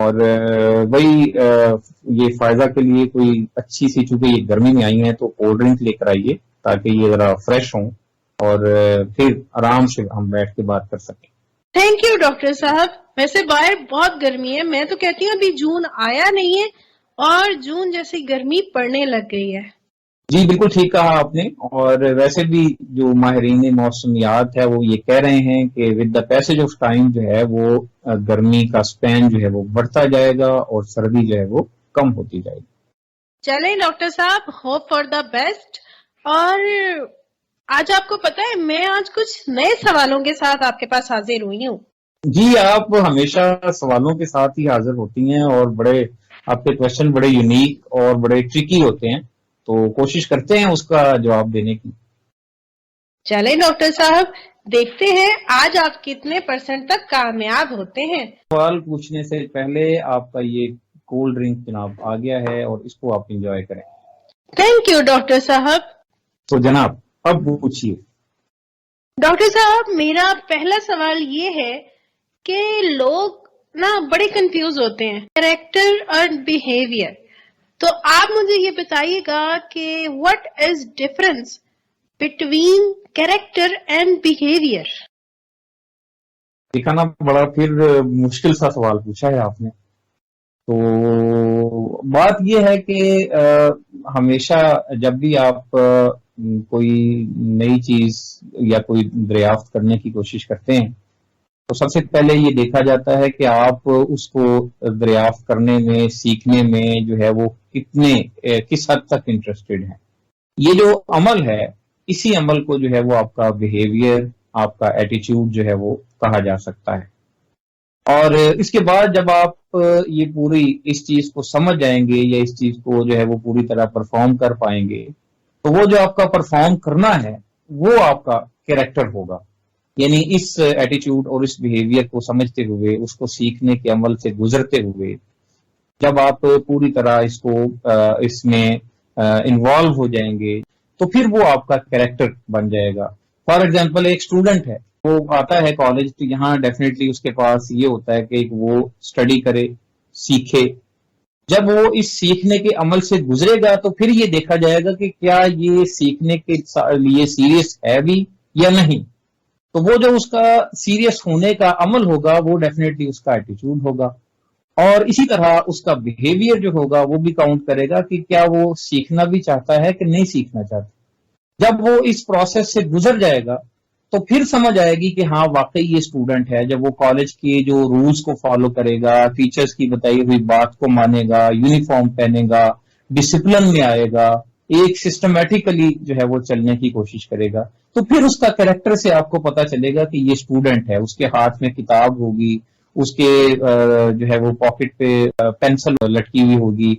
اور وہی یہ فائزہ کے لیے کوئی اچھی سی، چونکہ یہ گرمی میں آئی ہیں تو کولڈ ڈرنک لے کر آئیے تاکہ یہ ذرا فریش ہوں اور پھر آرام سے ہم بیٹھ کے بات کر سکیں. تھینک یو ڈاکٹر صاحب. ویسے باہر بہت گرمی ہے، میں تو کہتی ہوں ابھی جون آیا نہیں ہے اور جون جیسی گرمی پڑنے لگ گئی ہے. جی بالکل ٹھیک کہا آپ نے. اور ویسے بھی جو ماہرین موسمیات ہے وہ یہ کہہ رہے ہیں کہ with the passage of time جو ہے وہ گرمی کا سپین جو ہے وہ بڑھتا جائے گا اور سردی جو ہے وہ کم ہوتی جائے گی. چلیں ڈاکٹر صاحب، ہوپ فار دا بیسٹ. اور آج آپ کو پتا ہے میں آج کچھ نئے سوالوں کے ساتھ آپ کے پاس حاضر ہوئی ہوں. جی آپ ہمیشہ سوالوں کے ساتھ ہی حاضر ہوتی ہیں اور بڑے آپ کے کوشچن بڑے یونیک اور بڑے ٹرکی ہوتے ہیں، تو کوشش کرتے ہیں اس کا جواب دینے کی. چلیں ڈاکٹر صاحب، دیکھتے ہیں آج آپ کتنے % تک کامیاب ہوتے ہیں. سوال پوچھنے سے پہلے آپ کا یہ کولڈ ڈرنک جناب آ گیا ہے اور اس کو آپ انجوائے کریں. تھینک یو ڈاکٹر صاحب. تو جناب اب پوچھیے. ڈاکٹر صاحب میرا پہلا سوال یہ ہے کہ لوگ نا بڑے کنفیوز ہوتے ہیں کریکٹر اور بیہیویئر. تو آپ مجھے یہ بتائیے گا کہ what is difference between character and behavior؟ دیکھا نا بڑا پھر مشکل سا سوال پوچھا ہے آپ نے. تو بات یہ ہے کہ ہمیشہ جب بھی آپ کوئی نئی چیز یا کوئی دریافت کرنے کی کوشش کرتے ہیں تو سب سے پہلے یہ دیکھا جاتا ہے کہ آپ اس کو دریافت کرنے میں، سیکھنے میں جو ہے وہ کس حد تک انٹرسٹڈ ہیں. یہ جو عمل ہے اسی عمل کو جو ہے وہ آپ کا بیہیویئر، آپ کا ایٹیچیوڈ جو ہے وہ کہا جا سکتا ہے. اور اس کے بعد جب آپ یہ پوری اس چیز کو سمجھ جائیں گے یا اس چیز کو جو ہے وہ پوری طرح پرفارم کر پائیں گے تو وہ جو آپ کا پرفارم کرنا ہے وہ آپ کا کیریکٹر ہوگا. یعنی اس ایٹیچیوڈ اور اس بیہیویئر کو سمجھتے ہوئے، اس کو سیکھنے کے عمل سے گزرتے ہوئے جب آپ پوری طرح اس میں انوالو ہو جائیں گے تو پھر وہ آپ کا کیریکٹر بن جائے گا. فار ایگزامپل ایک اسٹوڈنٹ ہے، وہ آتا ہے کالج تو یہاں ڈیفینیٹلی اس کے پاس یہ ہوتا ہے کہ وہ اسٹڈی کرے، سیکھے. جب وہ اس سیکھنے کے عمل سے گزرے گا تو پھر یہ دیکھا جائے گا کہ کیا یہ سیکھنے کے لیے سیریس ہے بھی یا نہیں. تو وہ جو اس کا سیریس ہونے کا عمل ہوگا وہ ڈیفینیٹلی اس کا ایٹیچیوڈ ہوگا. اور اسی طرح اس کا بیہیویئر جو ہوگا وہ بھی کاؤنٹ کرے گا کہ کیا وہ سیکھنا بھی چاہتا ہے کہ نہیں سیکھنا چاہتا. جب وہ اس پروسیس سے گزر جائے گا تو پھر سمجھ آئے گی کہ ہاں واقعی یہ اسٹوڈنٹ ہے. جب وہ کالج کے جو رولز کو فالو کرے گا، ٹیچرز کی بتائی ہوئی بات کو مانے گا، یونیفارم پہنے گا، ڈسپلن میں آئے گا، ایک سسٹمیٹیکلی جو ہے وہ چلنے کی کوشش کرے گا، تو پھر اس کا کریکٹر سے آپ کو پتا چلے گا کہ یہ اسٹوڈنٹ ہے. اس کے ہاتھ میں کتاب ہوگی، اس کے جو ہے وہ پاکٹ پہ پینسل لٹکی ہوئی ہوگی،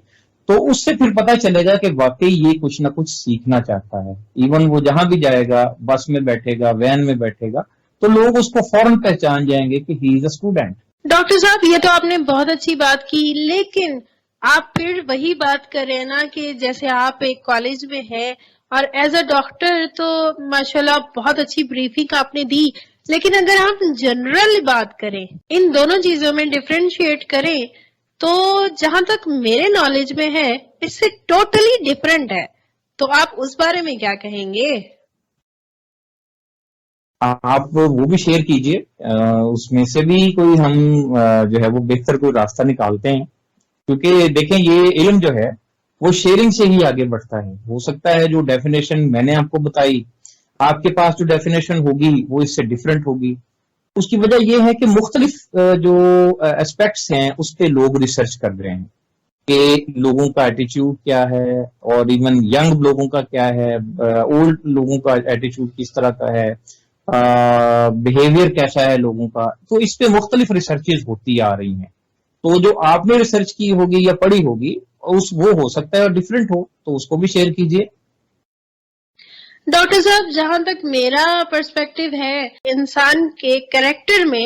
تو اس سے پھر پتا چلے گا کہ واقعی یہ کچھ نہ کچھ سیکھنا چاہتا ہے. ایون وہ جہاں بھی جائے گا، بس میں بیٹھے گا، وین میں بیٹھے گا، تو لوگ اس کو فوراً پہچان جائیں گے کہ ہی از اے اسٹوڈنٹ. ڈاکٹر صاحب یہ تو آپ نے بہت اچھی بات کی، لیکن آپ پھر وہی بات کر رہے ہیں نا کہ جیسے آپ ایک کالج میں ہیں اور ایز اے ڈاکٹر تو ماشاءاللہ بہت اچھی بریفنگ آپ نے دی، لیکن اگر ہم جنرل بات کریں، ان دونوں چیزوں میں ڈفرینشیٹ کریں تو جہاں تک میرے نالج میں ہے اس سے ٹوٹلی ڈفرینٹ ہے. تو آپ اس بارے میں کیا کہیں گے؟ آپ وہ بھی شیئر کیجئے، اس میں سے بھی کوئی ہم جو ہے وہ بہتر کوئی راستہ نکالتے ہیں. کیونکہ دیکھیں یہ علم جو ہے وہ شیئرنگ سے ہی آگے بڑھتا ہے. ہو سکتا ہے جو ڈیفینیشن میں نے آپ کو بتائی، آپ کے پاس جو ڈیفینیشن ہوگی وہ اس سے ڈیفرنٹ ہوگی. اس کی وجہ یہ ہے کہ مختلف جو اسپیکٹس ہیں اس پہ لوگ ریسرچ کر رہے ہیں کہ لوگوں کا ایٹیچیوڈ کیا ہے، اور ایون ینگ لوگوں کا کیا ہے، اولڈ لوگوں کا ایٹیچیوڈ کس طرح کا ہے، بیہیویئر کیسا ہے لوگوں کا. تو اس پہ مختلف ریسرچز ہوتی آ رہی ہیں. تو جو آپ نے ریسرچ کی ہوگی یا پڑھی ہوگی وہ ہو سکتا ہے اور ڈفرینٹ ہو، تو اس کو بھی شیئر کیجئے. ڈاکٹر صاحب جہاں تک میرا پرسپیکٹو ہے، انسان کے کریکٹر میں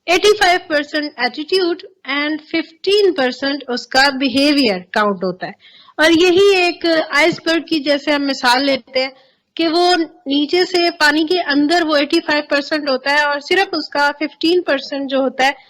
85% ایٹیٹیوڈ اینڈ 15% اس کا بیہیویئر کاؤنٹ ہوتا ہے. اور یہی ایک آئس برگ کی جیسے ہم مثال لیتے ہیں کہ وہ نیچے سے پانی کے اندر وہ 85% ہوتا ہے اور صرف اس کا 15% جو ہوتا ہے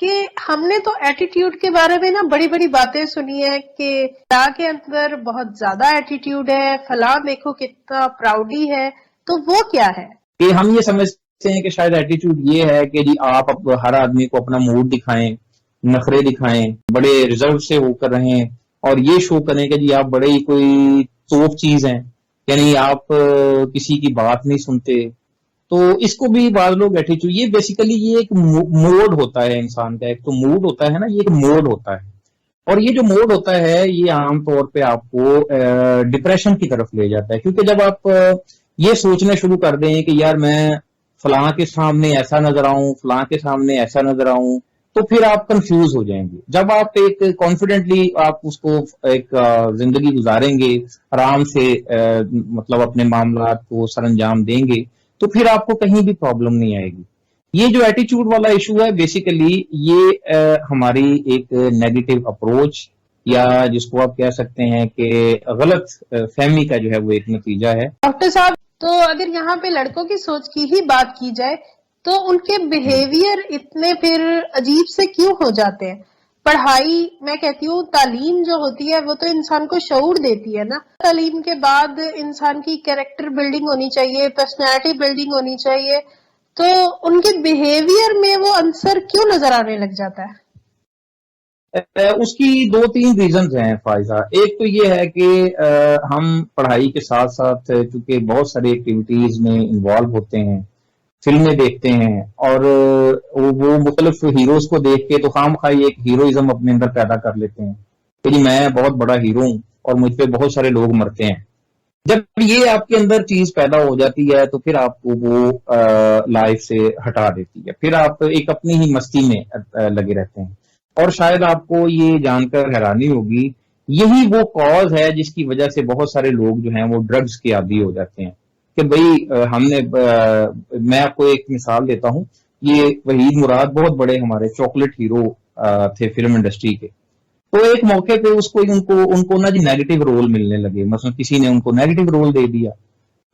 کہ ہم نے تو ایٹیٹیوڈ کے بارے میں نا بڑی بڑی باتیں سنی ہے کہ فلاں کے اندر بہت زیادہ ایٹیٹیوڈ ہے، فلاں دیکھو کتنا پراؤڈی ہے، تو وہ کیا ہے؟ کہ ہم یہ سمجھتے ہیں کہ شاید ایٹیٹیوڈ یہ ہے کہ جی آپ ہر آدمی کو اپنا موڈ دکھائیں، نخرے دکھائیں، بڑے ریزرو سے ہو کر رہیں اور یہ شو کریں کہ جی آپ بڑے ہی کوئی توپ چیز ہیں، یعنی آپ کسی کی بات نہیں سنتے. تو اس کو بھی بعض لوگ ایٹیٹیوڈ، یہ بیسیکلی یہ ایک موڈ ہوتا ہے انسان کا، ایک تو موڈ ہوتا ہے نا، یہ ایک موڈ ہوتا ہے. اور یہ جو موڈ ہوتا ہے یہ عام طور پہ آپ کو ڈپریشن کی طرف لے جاتا ہے، کیونکہ جب آپ یہ سوچنا شروع کر دیں کہ یار میں فلاں کے سامنے ایسا نظر آؤں، فلاں کے سامنے ایسا نظر آؤں، تو پھر آپ کنفیوز ہو جائیں گے. جب آپ ایک کانفیڈنٹلی آپ اس کو ایک زندگی گزاریں گے، آرام سے مطلب اپنے معاملات کو سر انجام دیں گے، تو پھر آپ کو کہیں بھی پرابلم نہیں آئے گی. یہ جو ایٹیچیوڈ والا ایشو ہے بیسیکلی یہ ہماری ایک نیگیٹو اپروچ یا جس کو آپ کہہ سکتے ہیں کہ غلط فہمی کا جو ہے وہ ایک نتیجہ ہے. ڈاکٹر صاحب، تو اگر یہاں پہ لڑکوں کی سوچ کی ہی بات کی جائے تو ان کے بیہیویئر اتنے پھر عجیب سے کیوں ہو جاتے ہیں؟ پڑھائی، میں کہتی ہوں تعلیم جو ہوتی ہے وہ تو انسان کو شعور دیتی ہے نا. تعلیم کے بعد انسان کی کیریکٹر بلڈنگ ہونی چاہیے، پرسنالٹی بلڈنگ ہونی چاہیے، تو ان کے بیہیویئر میں وہ عنصر کیوں نظر آنے لگ جاتا ہے؟ اس کی 2-3 ریزنز ہیں فائزہ. ایک تو یہ ہے کہ ہم پڑھائی کے ساتھ ساتھ چونکہ بہت ساری ایکٹیویٹیز میں انوالو ہوتے ہیں، فلمیں دیکھتے ہیں اور وہ مختلف ہیروز کو دیکھ کے تو خام خواہ ایک ہیروئزم اپنے اندر پیدا کر لیتے ہیں کہ جی میں بہت بڑا ہیرو ہوں اور مجھ پہ بہت سارے لوگ مرتے ہیں. جب یہ آپ کے اندر چیز پیدا ہو جاتی ہے تو پھر آپ کو وہ لائف سے ہٹا دیتی ہے، پھر آپ ایک اپنی ہی مستی میں لگے رہتے ہیں. اور شاید آپ کو یہ جان کر حیرانی ہوگی، یہی وہ کاز ہے جس کی وجہ سے بہت سارے لوگ جو ہیں وہ ڈرگز کے عادی ہو جاتے ہیں. کہ بھئی ہم نے میں آپ کو ایک مثال دیتا ہوں. یہ وحید مراد بہت بڑے ہمارے چاکلیٹ ہیرو تھے فلم انڈسٹری کے. تو ایک موقع پہ ان کو نا جی نیگیٹو رول ملنے لگے، مثلا کسی نے ان کو نیگیٹو رول دے دیا.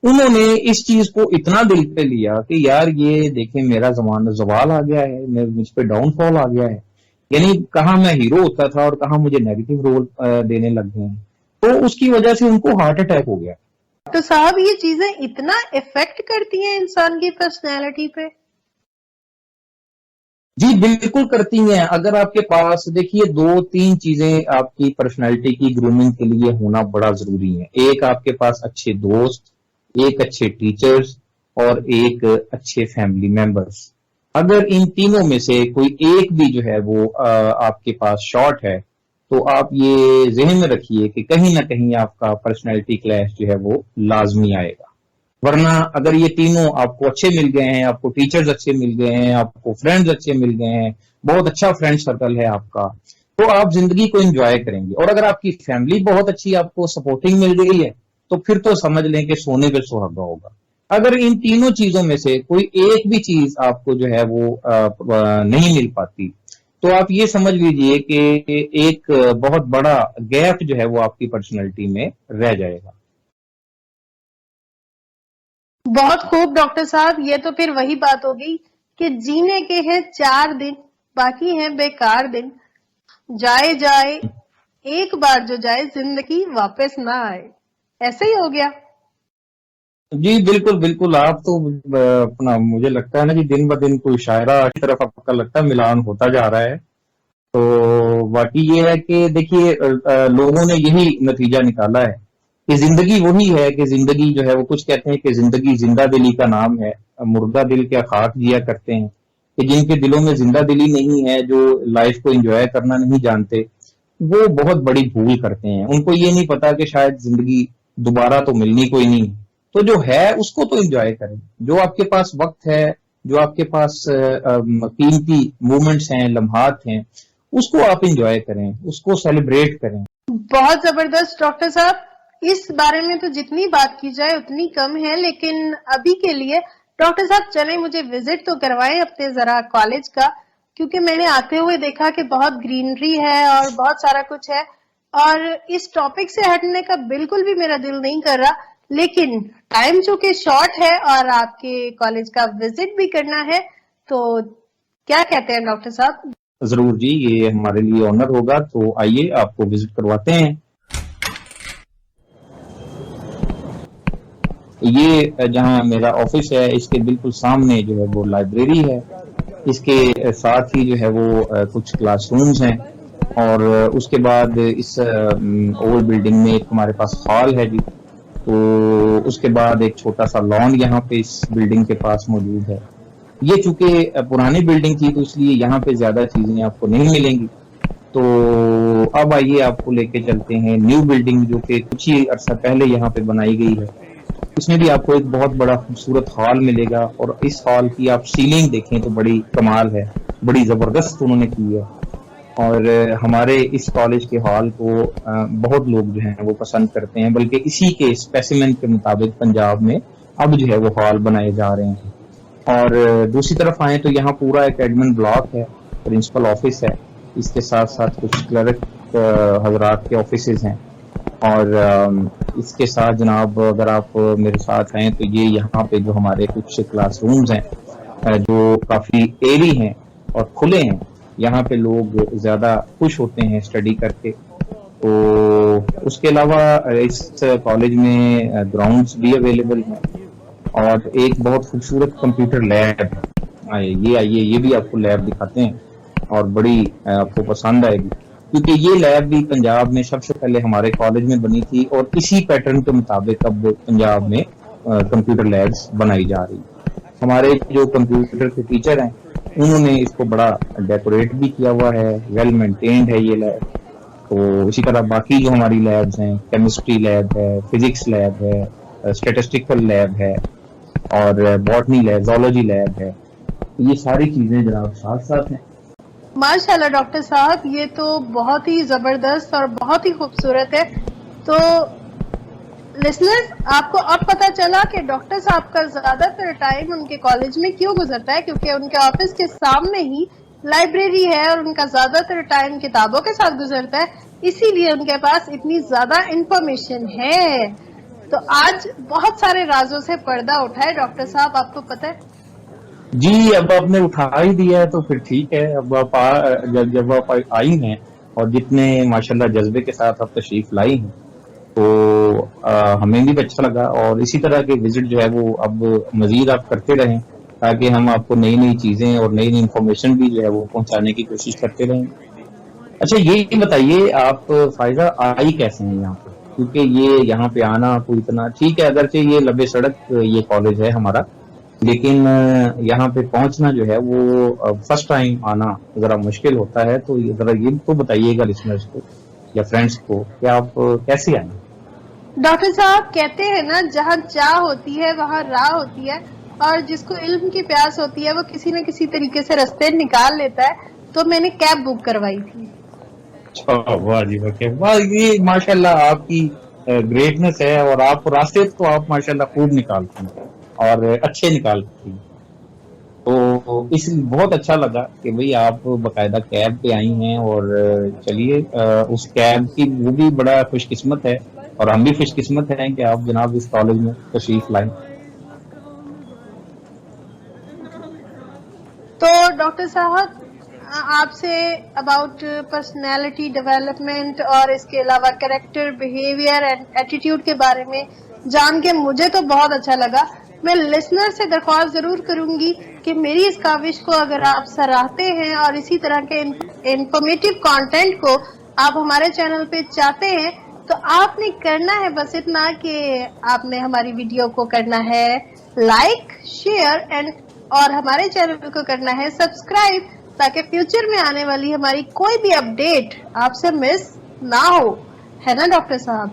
انہوں نے اس چیز کو اتنا دل پہ لیا کہ یار یہ دیکھیں میرا زوال آ گیا ہے، مجھ پہ ڈاؤن فال آ گیا ہے، یعنی کہاں میں ہیرو ہوتا تھا اور کہاں مجھے نیگیٹو رول دینے لگ گئے ہیں. تو اس کی وجہ سے ان کو ہارٹ اٹیک ہو گیا. تو صاحب یہ چیزیں اتنا افیکٹ کرتی ہیں انسان کی پرسنالٹی پہ؟ جی بالکل کرتی ہیں. اگر آپ کے پاس دیکھیے 2-3 چیزیں آپ کی پرسنالٹی کی گرومنگ کے لیے ہونا بڑا ضروری ہے. ایک آپ کے پاس اچھے دوست، ایک اچھے ٹیچرز اور ایک اچھے فیملی ممبرز. اگر ان تینوں میں سے کوئی ایک بھی جو ہے وہ آپ کے پاس شارٹ ہے تو آپ یہ ذہن میں رکھیے کہ کہیں نہ کہیں آپ کا پرسنالٹی کلیش جو ہے وہ لازمی آئے گا. ورنہ اگر یہ تینوں آپ کو اچھے مل گئے ہیں، آپ کو ٹیچرز اچھے مل گئے ہیں، آپ کو فرینڈز اچھے مل گئے ہیں، بہت اچھا فرینڈ سرکل ہے آپ کا، تو آپ زندگی کو انجوائے کریں گے. اور اگر آپ کی فیملی بہت اچھی آپ کو سپورٹنگ مل گئی ہے تو پھر تو سمجھ لیں کہ سونے پہ سہاگا ہوگا. اگر ان تینوں چیزوں میں سے کوئی ایک بھی چیز آپ کو جو ہے وہ نہیں مل پاتی تو آپ یہ سمجھ لیجئے کہ ایک بہت بڑا گیپ جو ہے وہ آپ کی پرسنالٹی میں رہ جائے گا. بہت خوب ڈاکٹر صاحب، یہ تو پھر وہی بات ہوگی کہ جینے کے ہیں 4 دن، باقی ہیں بیکار دن. جائے ایک بار جو جائے زندگی واپس نہ آئے، ایسے ہی ہو گیا. جی بالکل بالکل. آپ تو اپنا مجھے لگتا ہے نا جی دن بدن کوئی شاعرہ کی طرف آپ کا لگتا ہے ملان ہوتا جا رہا ہے. تو باقی یہ ہے کہ دیکھیے لوگوں نے یہی نتیجہ نکالا ہے کہ زندگی وہی ہے کہ زندگی جو ہے وہ کچھ کہتے ہیں کہ زندگی زندہ دلی کا نام ہے، مردہ دل کیا خاک جیا کرتے ہیں. کہ جن کے دلوں میں زندہ دلی نہیں ہے، جو لائف کو انجوائے کرنا نہیں جانتے، وہ بہت بڑی بھول کرتے ہیں. ان کو یہ نہیں پتا کہ شاید زندگی دوبارہ تو ملنی کوئی نہیں. تو جو ہے اس کو تو انجوائے کریں. جو آپ کے پاس وقت ہے، جو آپ کے پاس قیمتی مومنٹس ہیں، لمحات ہیں، اس کو آپ انجوائے کریں، اس کو سیلیبریٹ کریں. بہت زبردست ڈاکٹر صاحب. اس بارے میں تو جتنی بات کی جائے اتنی کم ہے، لیکن ابھی کے لیے ڈاکٹر صاحب چلیں مجھے وزٹ تو کروائیں اپنے ذرا کالج کا، کیونکہ میں نے آتے ہوئے دیکھا کہ بہت گرینری ہے اور بہت سارا کچھ ہے، اور اس ٹاپک سے ہٹنے کا بالکل بھی میرا دل نہیں کر رہا. لیکن ٹائم چونکہ شارٹ ہے اور آپ کے کالج کا وزٹ بھی کرنا ہے، تو کیا کہتے ہیں ڈاکٹر صاحب؟ ضرور جی, یہ ہمارے لیے آنر ہوگا, تو آئیے آپ کو وزٹ کرواتے ہیں. یہ جہاں میرا آفس ہے اس کے بالکل سامنے جو ہے وہ لائبریری ہے, اس کے ساتھ ہی جو ہے وہ کچھ کلاس رومز ہیں, اور اس کے بعد اس اولڈ بلڈنگ میں ایک ہمارے پاس ہال ہے جی, تو اس کے بعد ایک چھوٹا سا لان یہاں پہ اس بلڈنگ کے پاس موجود ہے. یہ چونکہ پرانی بلڈنگ تھی تو اس لیے یہاں پہ زیادہ چیزیں آپ کو نہیں ملیں گی. تو اب آئیے آپ کو لے کے چلتے ہیں نیو بلڈنگ جو کہ کچھ ہی عرصہ پہلے یہاں پہ بنائی گئی ہے. اس میں بھی آپ کو ایک بہت بڑا خوبصورت ہال ملے گا, اور اس ہال کی آپ سیلنگ دیکھیں تو بڑی کمال ہے, بڑی زبردست انہوں نے کی ہے. اور ہمارے اس کالج کے ہال کو بہت لوگ جو ہیں وہ پسند کرتے ہیں, بلکہ اسی کے اسپیسیمن کے مطابق پنجاب میں اب جو ہے وہ ہال بنائے جا رہے ہیں. اور دوسری طرف آئیں تو یہاں پورا ایک ایڈمن بلاک ہے, پرنسپل آفس ہے, اس کے ساتھ ساتھ کچھ کلرک حضرات کے آفیسز ہیں. اور اس کے ساتھ جناب اگر آپ میرے ساتھ ہیں تو یہ یہاں پہ جو ہمارے کچھ کلاس رومز ہیں جو کافی ایری ہیں اور کھلے ہیں, یہاں پہ لوگ زیادہ خوش ہوتے ہیں اسٹڈی کر کے. تو اس کے علاوہ اس کالج میں گراؤنڈز بھی اویلیبل ہیں, اور ایک بہت خوبصورت کمپیوٹر لیب ہے. یہ آئیے, یہ بھی آپ کو لیب دکھاتے ہیں, اور بڑی آپ کو پسند آئے گی, کیونکہ یہ لیب بھی پنجاب میں سب سے پہلے ہمارے کالج میں بنی تھی, اور اسی پیٹرن کے مطابق اب پنجاب میں کمپیوٹر لیبس بنائی جا رہی. ہمارے جو کمپیوٹر کے ٹیچر ہیں انہوں نے اس کو بڑا ڈیکوریٹ بھی کیا ہوا ہے, ویل مینٹینڈ ہے یہ لیب. تو اسی طرح باقی جو ہماری لیبز ہیں, کیمسٹری لیب ہے, فزکس لیب ہے, اسٹیٹسٹیکل لیب ہے, اور باٹنی لیب, زولوجی لیب ہے, یہ ساری چیزیں جناب ساتھ ساتھ ہیں. ماشاءاللہ ڈاکٹر صاحب, یہ تو بہت ہی زبردست اور بہت ہی خوبصورت ہے. تو لسنرز, آپ کو اب پتا چلا کہ ڈاکٹر صاحب کا زیادہ تر ٹائم ان کے کالج میں کیوں گزرتا ہے, کیونکہ ان کے آفس کے سامنے ہی لائبریری ہے, اور ان کا زیادہ تر ٹائم کتابوں کے ساتھ گزرتا ہے, اسی لیے ان کے پاس اتنی زیادہ انفارمیشن ہے. تو آج بہت سارے رازوں سے پردہ اٹھا ہے ڈاکٹر صاحب, آپ کو پتہ ہے. جی, اب آپ نے اٹھا ہی دیا ہے تو پھر ٹھیک ہے. اب آپ جب آپ آئی ہیں اور جتنے ماشاءاللہ جذبے کے ساتھ آپ تشریف لائی ہیں, تو ہمیں بھی اچھا لگا, اور اسی طرح کے وزٹ جو ہے وہ اب مزید آپ کرتے رہیں, تاکہ ہم آپ کو نئی نئی چیزیں اور نئی نئی انفارمیشن بھی جو ہے وہ پہنچانے کی کوشش کرتے رہیں. اچھا یہ بتائیے, آپ فائزہ آئی کیسے ہیں یہاں پہ, کیونکہ یہ یہاں پہ آنا کوئی اتنا ٹھیک ہے, اگرچہ یہ لبے سڑک یہ کالج ہے ہمارا, لیکن یہاں پہ پہنچنا جو ہے وہ فرسٹ ٹائم آنا ذرا مشکل ہوتا ہے. تو ذرا یہ تو بتائیے گا لسنرز کو یا فرینڈس کو کہ آپ کیسے آئیں. ڈاکٹر صاحب کہتے ہیں نا, جہاں چاہ ہوتی ہے وہاں راہ ہوتی ہے, اور جس کو علم کی پیاس ہوتی ہے وہ کسی نہ کسی طریقے سے رستے نکال لیتا ہے. تو میں نے کیب بک کروائی تھی. واہ جی واہ, یہ ماشاءاللہ آپ کی گریٹنس ہے, اور آپ راستے تو آپ ماشاءاللہ خوب نکالتی ہیں اور اچھے نکالتی ہیں. تو اس لیے بہت اچھا لگا کہ بھئی آپ باقاعدہ کیب پہ آئی ہیں, اور چلیے اس کیب کی وہ بھی بڑا خوش قسمت ہے, اور ہم بھی خوش قسمت ہیں کہ آپ جناب اس کالج میں تشریف لائیں. تو ڈاکٹر صاحب آپ سے اباؤٹ پرسنالٹی ڈیولپمنٹ اور اس کے علاوہ کریکٹر, بیہیویئر اینڈ ایٹیٹیوڈ کے بارے میں جان کے مجھے تو بہت اچھا لگا. میں لسنر سے درخواست ضرور کروں گی کہ میری اس کاوش کو اگر آپ سراہتے ہیں اور اسی طرح کے انفارمیٹیو کانٹینٹ کو آپ ہمارے چینل پہ چاہتے ہیں, تو آپ نے کرنا ہے بس اتنا کہ آپ نے ہماری ویڈیو کو کرنا ہے لائک, شیئر اور ہمارے چینل کو کرنا ہے سبسکرائب, تاکہ فیوچر میں آنے والی ہماری کوئی بھی اپڈیٹ آپ سے مس نہ ہو, ہے نا ڈاکٹر صاحب.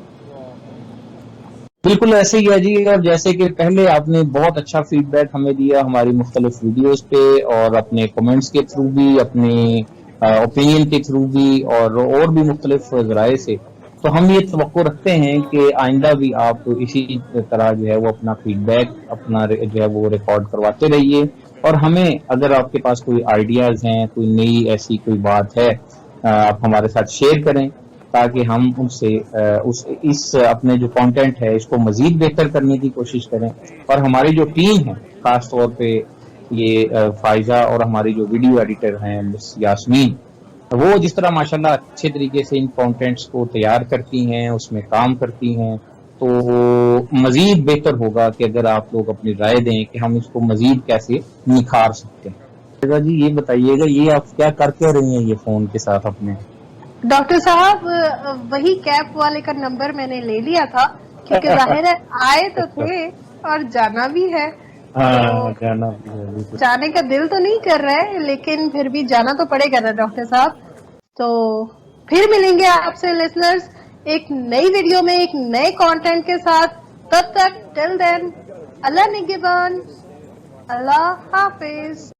بالکل ایسے ہی ہے جی, اور جیسے کہ پہلے آپ نے بہت اچھا فیڈ بیک ہمیں دیا ہماری مختلف ویڈیوز پہ, اور اپنے کمنٹس کے تھرو بھی, اپنے اوپینین کے تھرو بھی, اور بھی مختلف ذرائع سے. تو ہم یہ توقع رکھتے ہیں کہ آئندہ بھی آپ اسی طرح جو ہے وہ اپنا فیڈ بیک اپنا جو ہے وہ ریکارڈ کرواتے رہیے, اور ہمیں اگر آپ کے پاس کوئی آئیڈیاز ہیں, کوئی نئی ایسی کوئی بات ہے, آپ ہمارے ساتھ شیئر کریں, تاکہ ہم ان سے اس اپنے جو کانٹینٹ ہے اس کو مزید بہتر کرنے کی کوشش کریں. اور ہماری جو ٹیم ہے خاص طور پہ یہ فائزہ اور ہماری جو ویڈیو ایڈیٹر ہیں مس یاسمین، وہ جس طرح ماشاءاللہ اچھے طریقے سے ان کانٹینٹس کو تیار کرتی ہیں، اس میں کام کرتی ہیں، تو مزید بہتر ہوگا کہ اگر آپ لوگ اپنی رائے دیں کہ ہم اس کو مزید کیسے نکھار سکتے ہیں۔ فائزہ جی یہ بتائیے گا، یہ آپ کیا کر کے رہی ہیں یہ فون کے ساتھ اپنے؟ ڈاکٹر صاحب وہی کیب والے کا نمبر میں نے لے لیا تھا، کیونکہ ظاہر ہے آئے تو تھے اور جانا بھی ہے، ہاں جانا بھی ہے بالکل۔ جانے کا دل تو نہیں کر رہا ہے لیکن پھر بھی جانا تو پڑے گا نا ڈاکٹر صاحب۔ تو پھر ملیں گے آپ سے لسنرز ایک نئی ویڈیو میں ایک نئے کانٹینٹ کے ساتھ، تب تک ٹل دین اللہ نگہبان، اللہ حافظ۔